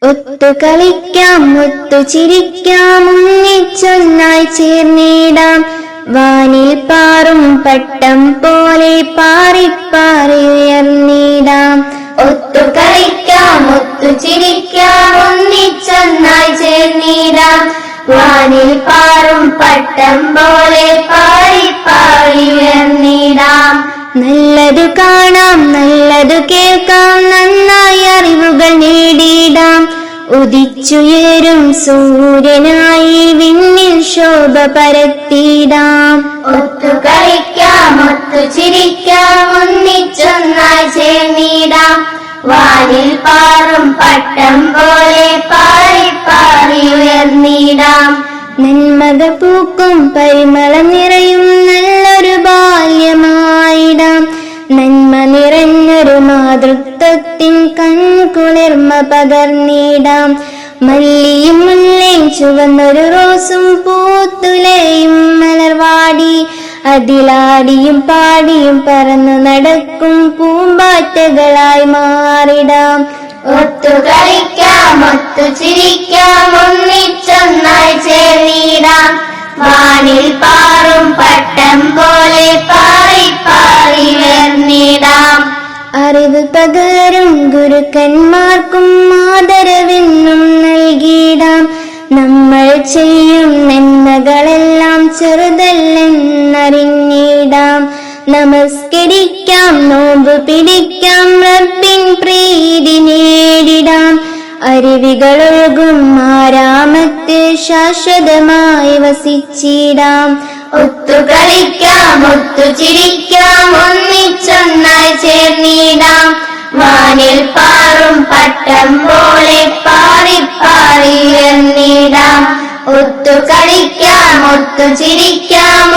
ഒത്തു കളിക്കാം ഒത്തു ചിരിക്കാം ഒന്നിച്ചൊന്നായി ചേർന്നിടാം വാനിൽ പാറും പട്ടം പോലെ പാറിപ്പാറി ഉയർന്നിടാം. ഒത്തു കളിക്കാം ഒത്തു ചിരിക്കാം ഒന്നിച്ചൊന്നായി ചേർന്നിടാം വാനിൽ പാറും പട്ടം പോലെ പാറിപ്പാറി ഉയർന്നിടാം. നല്ലതു കാണാം നല്ലതു കേൾക്കാം നന്നായി അറിവുകൾ നേടിയിടാം ഉദിച്ചുയരും സൂര്യനായി വിണ്ണിൽ ശോഭ പരത്തിയിടാം. ഒത്തു കളിക്കാം ഒത്തു ചിരിക്കാം ഒന്നിച്ചൊന്നായി ചേർന്നിടാം വാനിൽ പാറും പട്ടം പോലെ പാറിപ്പാറി ഉയർന്നിടാം. നന്മകൾ പൂക്കും പരിമളം നിറയും നല്ലൊരു ബാല്യമായിടാം നന്മ നിറഞ്ഞൊരു മാതൃത്വത്തിൻ കൺകുളിർമ പകർന്നിടാം. മല്ലിയും മുല്ലയും ചുവന്നൊരു റോസും പൂത്തുലയും മലർവാടി അതിലാടിയും പാടിയും പറന്നു നടക്കും പൂമ്പാറ്റകളായി മാറിടാം. ഒത്തു കളിക്കാം ഒത്തു ചിരിക്കാം ഒന്നിച്ചൊന്നായി ചേർന്നിടാം വാനിൽ പാറും പട്ടം പോലെ പാറിപ്പാറി ഉയർന്നിടാം. അറിവ് പകരും ഗുരുക്കന്മാർക്കും ആദരവെന്നും നൽകിയിടാം നമ്മൾ ചെയ്യും നന്മകളെല്ലാം ചെറുതല്ലെന്നറിഞ്ഞിടാം. നമസ്കരിക്കാം നോമ്പ് പിടിക്കാം റബ്ബിൻ പ്രീതി നേടിടാം അരുവികളൊഴുകും ആരാമത്ത് ശാശ്വതമായി വസിച്ചിടാം. ഒത്തു കളിക്കാം ഒത്തു ചിരിക്കാം ഒന്നിച്ചൊന്നായി ചേർന്നിടാം വാനിൽ പാറും പട്ടം പോലെ പാറിപ്പാറി ഉയർന്നിടാം. ഒത്തു കളിക്കാം ഒത്തു ചിരിക്കാം